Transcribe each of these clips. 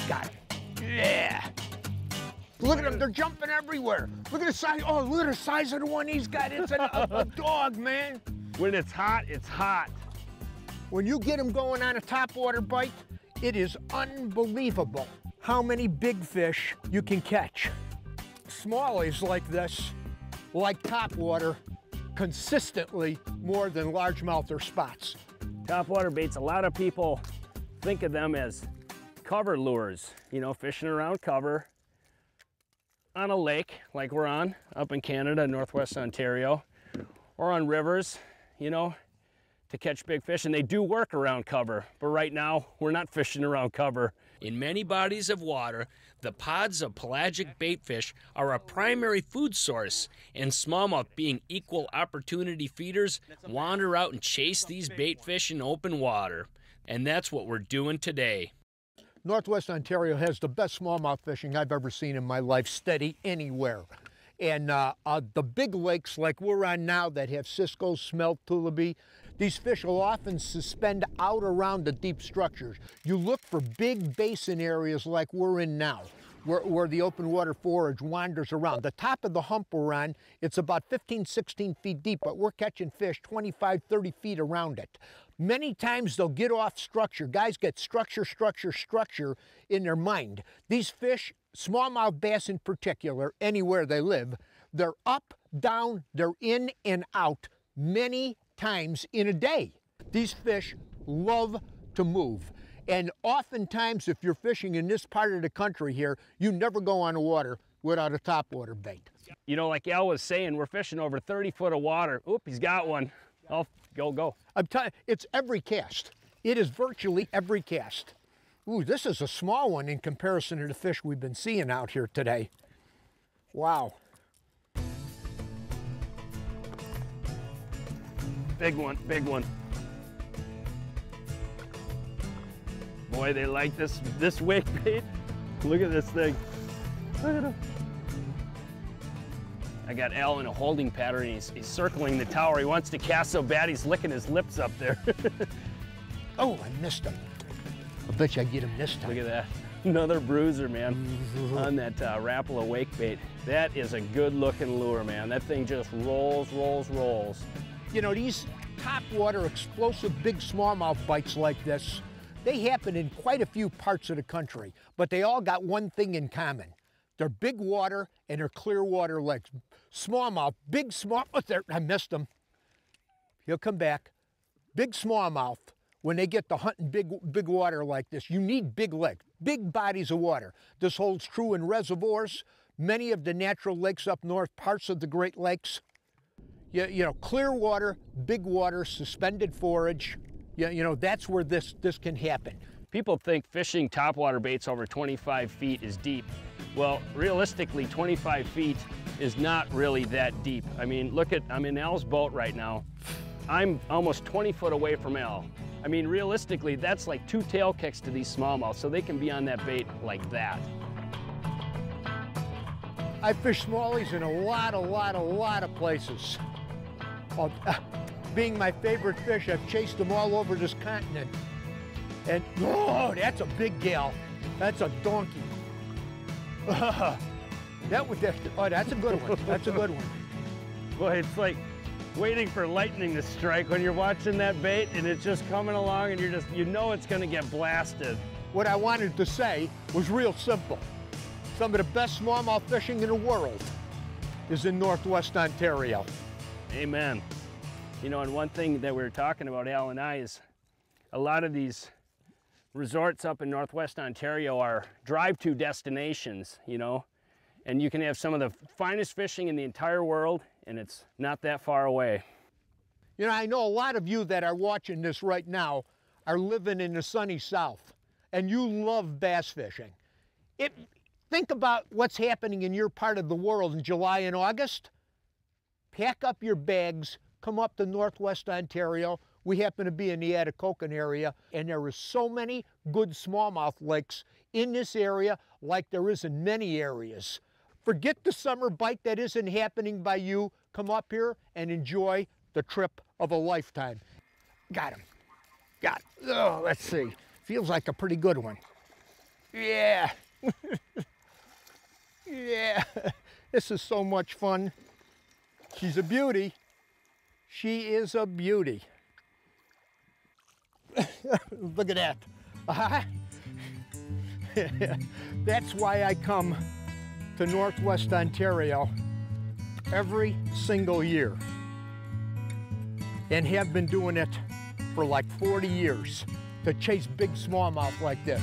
Got him. Yeah. Look at them, they're jumping everywhere. Look at the size, oh, look at the size of the one he's got. It's a dog, man. When it's hot, it's hot. When you get him going on a topwater bite, it is unbelievable how many big fish you can catch. Smallies like this, like topwater, consistently more than largemouth or spots. Topwater baits, a lot of people think of them as cover lures, you know, fishing around cover on a lake like we're on up in Canada, Northwest Ontario, or on rivers, you know, to catch big fish. And they do work around cover, but right now we're not fishing around cover. In many bodies of water, the pods of pelagic baitfish are a primary food source, and smallmouth, being equal opportunity feeders, wander out and chase these baitfish in open water. And that's what we're doing today. Northwest Ontario has the best smallmouth fishing I've ever seen in my life, steady anywhere. And the big lakes like we're on now that have cisco, smelt, tullaby, these fish will often suspend out around the deep structures. You look for big basin areas like we're in now, where the open water forage wanders around. The top of the hump we're on, it's about 15, 16 feet deep, but we're catching fish 25, 30 feet around it. Many times they'll get off structure. Guys get structure in their mind. These fish, smallmouth bass in particular, anywhere they live, they're up, down, they're in and out many times in a day. These fish love to move. And oftentimes, if you're fishing in this part of the country here, you never go on the water without a topwater bait. You know, like Al was saying, we're fishing over 30 foot of water. Oop, he's got one. Oh, go. I'm telling you, it's every cast. It is virtually every cast. Ooh, this is a small one in comparison to the fish we've been seeing out here today. Wow. Big one, big one. Boy, they like this wake bait. Look at this thing. Look at him. I got Al in a holding pattern. He's circling the tower. He wants to cast so bad he's licking his lips up there. Oh, I missed him. I bet you I get him this time. Look at that. Another bruiser, man, on that Rapala wake bait. That is a good looking lure, man. That thing just rolls. You know, these topwater explosive big smallmouth bites like this, they happen in quite a few parts of the country, but they all got one thing in common. They're big water and they're clear water lakes. Smallmouth, big smallmouth, there, I missed him. He'll come back. Big smallmouth, when they get to hunting big water like this, you need big lakes, big bodies of water. This holds true in reservoirs, many of the natural lakes up north, parts of the Great Lakes. You know, clear water, big water, suspended forage. You know, that's where this can happen. People think fishing topwater baits over 25 feet is deep. Well, realistically, 25 feet is not really that deep. I mean, I'm in Al's boat right now. I'm almost 20 foot away from Al. I mean, realistically, that's like 2 tail kicks to these smallmouths, so they can be on that bait like that. I fish smallies in a lot of places. Being my favorite fish, I've chased them all over this continent. And, oh, that's a big gal. That's a donkey. Oh, that's a good one. That's a good one. Boy, it's like waiting for lightning to strike when you're watching that bait and it's just coming along and you know it's gonna get blasted. What I wanted to say was real simple. Some of the best smallmouth fishing in the world is in Northwest Ontario. Amen. You know, and one thing that we were talking about, Al and I, is a lot of these resorts up in Northwest Ontario are drive-to destinations, you know, and you can have some of the finest fishing in the entire world, and it's not that far away. You know, I know a lot of you that are watching this right now are living in the sunny South, and you love bass fishing. Think about what's happening in your part of the world in July and August. Pack up your bags, come up to Northwest Ontario. We happen to be in the Atikokan area, and there are so many good smallmouth lakes in this area like there is in many areas. Forget the summer bite that isn't happening by you. Come up here and enjoy the trip of a lifetime. Got him. Got it. Oh, let's see. Feels like a pretty good one. Yeah. Yeah. This is so much fun. She's a beauty. She is a beauty. Look at that. That's why I come to Northwest Ontario every single year and have been doing it for like 40 years to chase big smallmouth like this.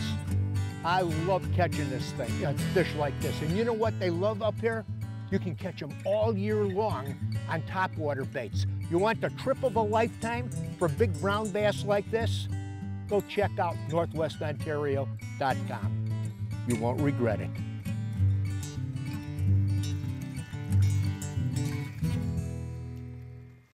I love catching this thing, fish like this. And you know what they love up here? You can catch them all year long on topwater baits. You want the trip of a lifetime for big brown bass like this? Go check out northwestontario.com. You won't regret it.